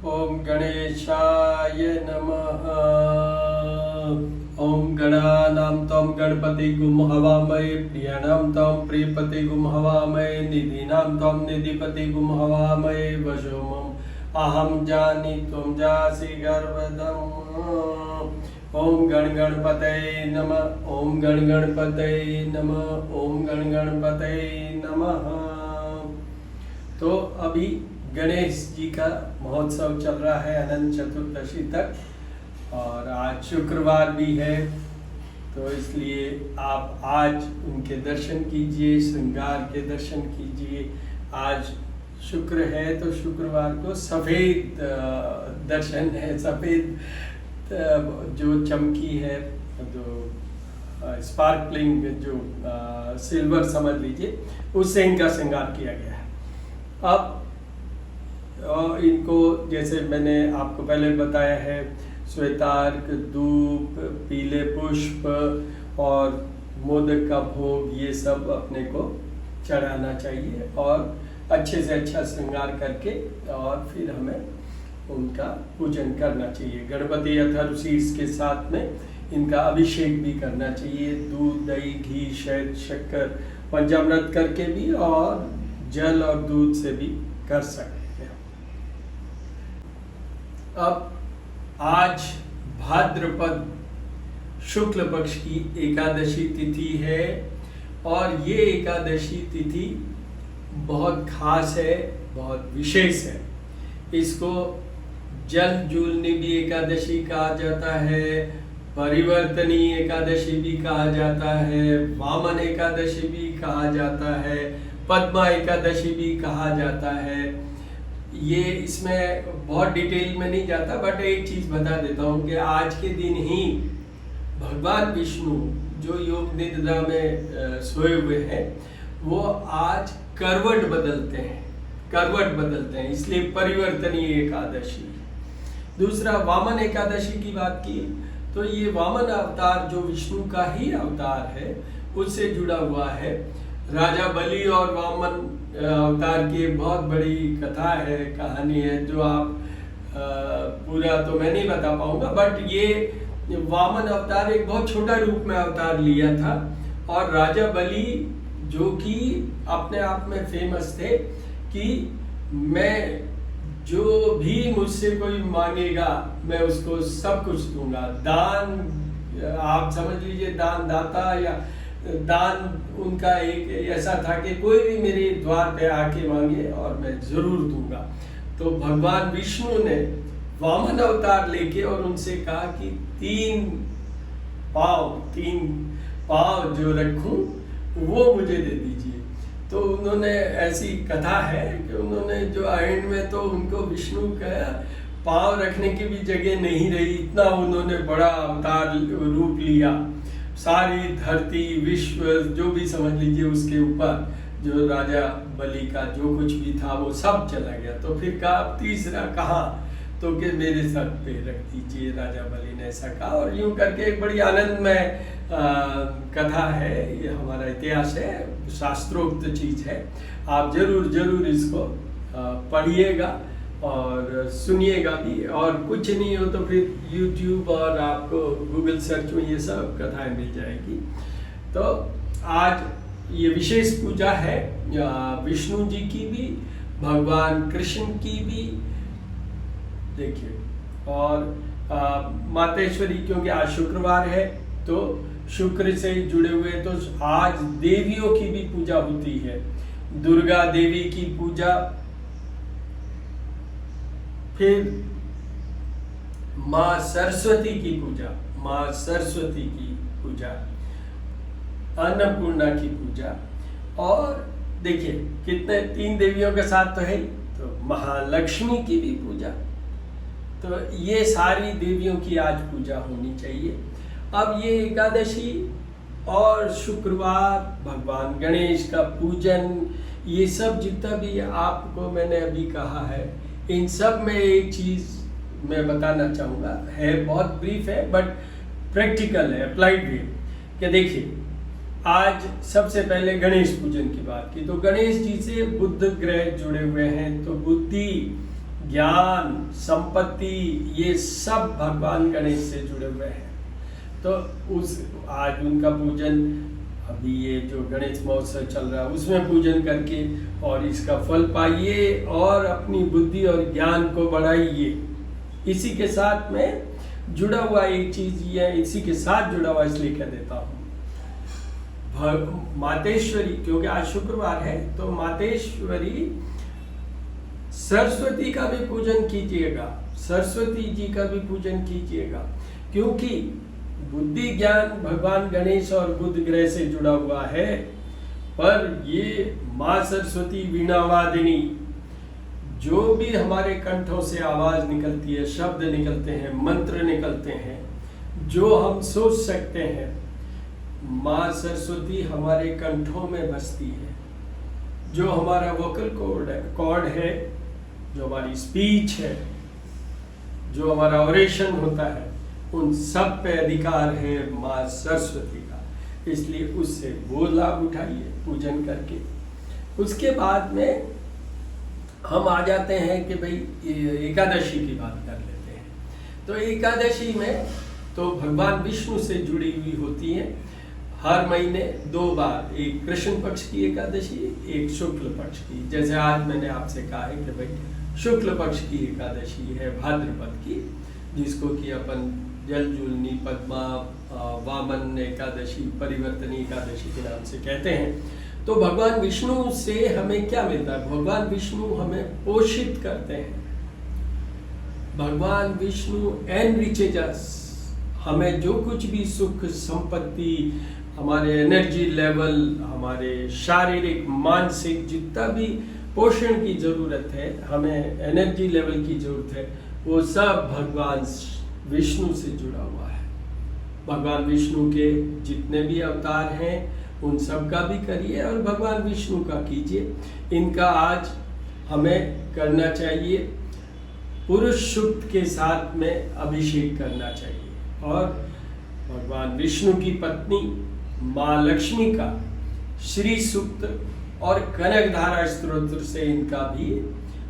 ओम गणेशाय नमः। ओम गणानां त्वं गणपतिगुं हवामहे, प्रियाणां त्वं प्रियपतिगुं हवामहे, निधीनां त्वं निधिपतिगुं हवामहे, वशोमम् अहं जानि त्वं जासि गर्वदम्। ओम गणपतये नमः। ओम गणपतये नमः। ओम गणपतये नमः। तो अभी गणेश जी का महोत्सव चल रहा है अनंत चतुर्दशी तक, और आज शुक्रवार भी है, तो इसलिए आप आज उनके दर्शन कीजिए, श्रृंगार के दर्शन कीजिए। आज शुक्र है तो शुक्रवार को सफ़ेद दर्शन है, सफ़ेद जो चमकी है, जो स्पार्कलिंग, जो सिल्वर समझ लीजिए, उससे इनका श्रृंगार किया गया है। अब इनको जैसे मैंने आपको पहले बताया है, श्वेतार्क, धूप, पीले पुष्प और मोदक का भोग, ये सब अपने को चढ़ाना चाहिए और अच्छे से अच्छा श्रृंगार करके और फिर हमें उनका पूजन करना चाहिए। गणपति अथर्वशीर्ष के साथ में इनका अभिषेक भी करना चाहिए, दूध, दही, घी, शहद, शक्कर, पंचामृत करके भी, और जल और दूध से भी कर सकते हैं। अब आज भाद्रपद शुक्ल पक्ष की एकादशी तिथि है, और ये एकादशी तिथि बहुत खास है, बहुत विशेष है। इसको जल जूलनी भी एकादशी कहा जाता है, परिवर्तनी एकादशी भी कहा जाता है, वामन एकादशी भी कहा जाता है, पद्मा एकादशी भी कहा जाता है। ये इसमें बहुत डिटेल में नहीं जाता, बट एक चीज बता देता हूँ कि आज के दिन ही भगवान विष्णु जो योग निद्रा में सोए हुए हैं, वो आज करवट बदलते हैं, इसलिए परिवर्तनीय एकादशी। दूसरा, वामन एकादशी की बात की तो ये वामन अवतार जो विष्णु का ही अवतार है, उससे जुड़ा हुआ है। राजा बलि और वामन अवतार की बहुत बड़ी कथा है, कहानी है, जो आप पूरा तो मैं नहीं बता पाऊंगा, बट ये वामन अवतार एक बहुत छोटा रूप में अवतार लिया था, और राजा बलि जो कि अपने आप में फेमस थे कि मैं जो भी मुझसे कोई मांगेगा मैं उसको सब कुछ दूंगा। दान, आप समझ लीजिए दान दाता, या दान उनका एक ऐसा था कि कोई भी मेरे द्वार पे आके मांगे और मैं जरूर दूंगा। तो भगवान विष्णु ने वामन अवतार लेके और उनसे कहा कि तीन पाँव जो रखूं वो मुझे दे दीजिए। तो उन्होंने, ऐसी कथा है कि उन्होंने जो एंड में तो उनको विष्णु का पाँव रखने की भी जगह नहीं रही, इतना उन्होंने बड़ा अवतार रूप लिया। सारी धरती, विश्व, जो भी समझ लीजिए उसके ऊपर जो राजा बलि का जो कुछ भी था वो सब चला गया। तो फिर कहा तीसरा कहाँ, तो कि मेरे सर पे रख दीजिए, राजा बलि ने ऐसा कहा। और यूं करके एक बड़ी आनंदमय कथा है, ये हमारा इतिहास है, शास्त्रोक्त चीज है। आप जरूर इसको पढ़िएगा और सुनिएगा भी, और कुछ नहीं हो तो फिर YouTube और आपको गूगल सर्च में ये सब कथाएं मिल जाएगी। तो आज ये विशेष पूजा है विष्णु जी की भी, भगवान कृष्ण की भी, देखिए, और मातेश्वरी, क्योंकि आज शुक्रवार है तो शुक्र से जुड़े हुए, तो आज देवियों की भी पूजा होती है। दुर्गा देवी की पूजा, फिर माँ सरस्वती की पूजा, अन्नपूर्णा की पूजा, और देखिए कितने, 3 देवियों के साथ तो है, तो महालक्ष्मी की भी पूजा। तो ये सारी देवियों की आज पूजा होनी चाहिए। अब ये एकादशी और शुक्रवार, भगवान गणेश का पूजन, ये सब जितना भी आपको मैंने अभी कहा है, इन सब में एक चीज मैं बताना चाहूँगा, है बहुत ब्रीफ है बट प्रैक्टिकल है, अप्लाइड भी। कि देखिए, आज सबसे पहले गणेश पूजन की बात की, तो गणेश जी से बुध ग्रह जुड़े हुए हैं, तो बुद्धि ज्ञान, संपत्ति, ये सब भगवान गणेश से जुड़े हुए हैं। तो उस आज उनका पूजन, अभी ये जो गणेश महोत्सव चल रहा है उसमें पूजन करके और इसका फल पाइए और अपनी बुद्धि और ज्ञान को बढ़ाइए। इसी के साथ में जुड़ा हुआ एक चीज ये, इसी के साथ जुड़ा हुआ इसलिए कह देता हूँ, मातेश्वरी, क्योंकि आज शुक्रवार है तो मातेश्वरी सरस्वती का भी पूजन कीजिएगा, सरस्वती जी का भी पूजन कीजिएगा, क्योंकि बुद्धि ज्ञान भगवान गणेश और बुध ग्रह से जुड़ा हुआ है। पर ये माँ सरस्वती वीणावादिनी, जो भी हमारे कंठों से आवाज निकलती है, शब्द निकलते हैं, मंत्र निकलते हैं, जो हम सोच सकते हैं, माँ सरस्वती हमारे कंठों में बसती है। जो हमारा वोकल कॉर्ड है, जो हमारी स्पीच है, जो हमारा ऑरेशन होता है, उन सब पे अधिकार है माँ सरस्वती का। इसलिए उससे वो लाभ उठाइए पूजन करके। उसके बाद में हम आ जाते हैं कि भाई एकादशी की बात कर लेते हैं। तो एकादशी में तो भगवान विष्णु से जुड़ी हुई होती है। हर महीने 2 बार, एक कृष्ण पक्ष की एकादशी, एक शुक्ल पक्ष की। जैसे आज मैंने आपसे कहा है कि भाई शुक्ल पक्ष की एकादशी है भाद्रपद की, जिसको कि अपन जलजूलनी, पद्मा, वामन एकादशी, परिवर्तनी एकादशी के नाम से कहते हैं। तो भगवान विष्णु से हमें क्या मिलता है? भगवान विष्णु हमें पोषित करते हैं। भगवान विष्णु एनरिचेज अस, हमें जो कुछ भी सुख संपत्ति, हमारे एनर्जी लेवल, हमारे शारीरिक मानसिक जितना भी पोषण की जरूरत है, हमें एनर्जी लेवल की जरूरत है, वो सब भगवान विष्णु से जुड़ा हुआ है। भगवान विष्णु के जितने भी अवतार हैं उन सब का भी करिए और भगवान विष्णु का कीजिए। इनका आज हमें करना चाहिए, पुरुष सूक्त के साथ में अभिषेक करना चाहिए। और भगवान विष्णु की पत्नी माँ लक्ष्मी का श्री सूक्त और कनकधारा स्तोत्र से इनका भी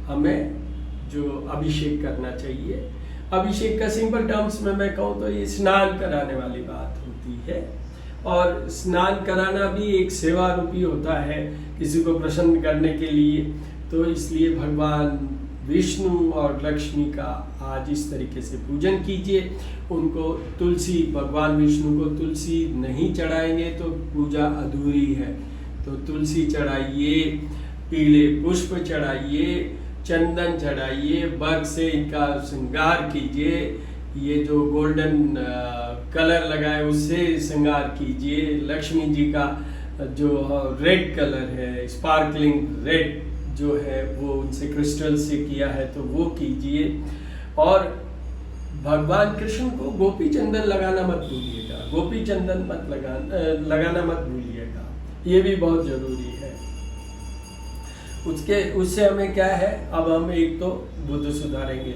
हमें जो अभिषेक करना चाहिए। अभिषेक का सिंपल टर्म्स में मैं कहूँ तो ये स्नान कराने वाली बात होती है, और स्नान कराना भी एक सेवा रूपी होता है किसी को प्रसन्न करने के लिए। तो इसलिए भगवान विष्णु और लक्ष्मी का आज इस तरीके से पूजन कीजिए। उनको तुलसी, भगवान विष्णु को तुलसी नहीं चढ़ाएंगे तो पूजा अधूरी है। तो तुलसी चढ़ाइए, पीले पुष्प चढ़ाइए, चंदन चढ़ाइए, बर्ग से इनका श्रृंगार कीजिए। ये जो गोल्डन कलर लगाए उससे श्रृंगार कीजिए। लक्ष्मी जी का जो रेड कलर है, स्पार्कलिंग रेड जो है, वो उनसे क्रिस्टल से किया है तो वो कीजिए। और भगवान कृष्ण को गोपी चंदन लगाना मत भूलिएगा, गोपी चंदन मत लगाना मत भूलिएगा, ये भी बहुत जरूरी है। उससे हमें क्या है, अब हम एक तो बुध सुधारेंगे,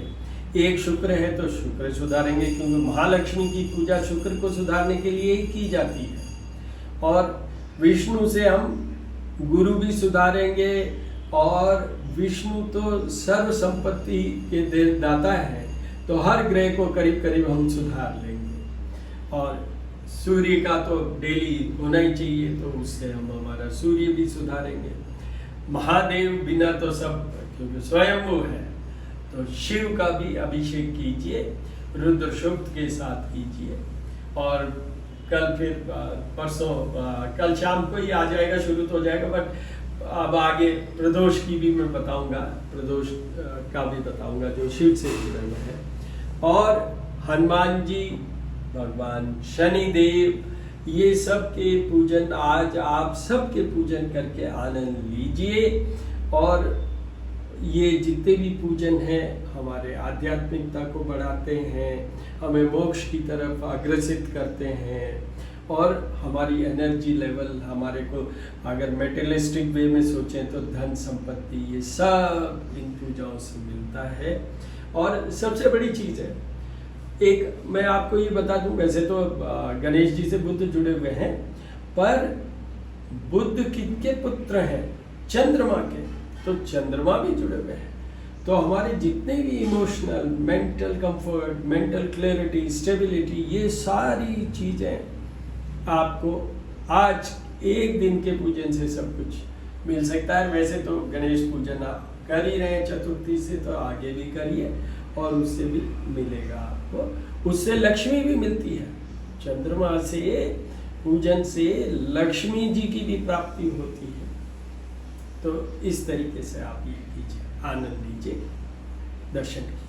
एक शुक्र है तो शुक्र सुधारेंगे, क्योंकि महालक्ष्मी की पूजा शुक्र को सुधारने के लिए ही की जाती है। और विष्णु से हम गुरु भी सुधारेंगे, और विष्णु तो सर्व संपत्ति के दाता है, तो हर ग्रह को करीब करीब हम सुधार लेंगे। और सूर्य का तो डेली होना ही चाहिए, तो उससे हम हमारा सूर्य भी सुधारेंगे। महादेव बिना तो सब, क्योंकि स्वयं वो है, तो शिव का भी अभिषेक कीजिए, रुद्र सूक्त के साथ कीजिए। और कल फिर परसों, कल शाम को ही आ जाएगा, शुरू तो हो जाएगा, बट अब आगे प्रदोष की भी मैं बताऊंगा, प्रदोष का भी बताऊंगा जो शिव से जुड़े हुए हैं। और हनुमान जी, भगवान शनिदेव, ये सब के पूजन आज आप सबके पूजन करके आनंद लीजिए। और ये जितने भी पूजन हैं हमारे आध्यात्मिकता को बढ़ाते हैं, हमें मोक्ष की तरफ अग्रसित करते हैं, और हमारी एनर्जी लेवल, हमारे को अगर मेटेरियलिस्टिक वे में सोचें तो धन संपत्ति, ये सब इन पूजाओं से मिलता है। और सबसे बड़ी चीज़ है, एक मैं आपको ये बता दूं, वैसे तो गणेश जी से बुद्ध जुड़े हुए हैं, पर बुद्ध किनके पुत्र हैं? चंद्रमा के, तो चंद्रमा भी जुड़े हुए हैं। तो हमारे जितने भी emotional, mental comfort, mental clarity, stability, ये सारी चीज़ें आपको आज एक दिन के पूजन से सब कुछ मिल सकता है। वैसे तो गणेश पूजन आप कर ही रहे हैं चतुर्थी से, तो आगे भी करिए और उससे भी मिलेगा आपको, उससे लक्ष्मी भी मिलती है। चंद्रमा से पूजन से लक्ष्मी जी की भी प्राप्ति होती है। तो इस तरीके से आप ये कीजिए, आनंद लीजिए, दर्शन कीजिए।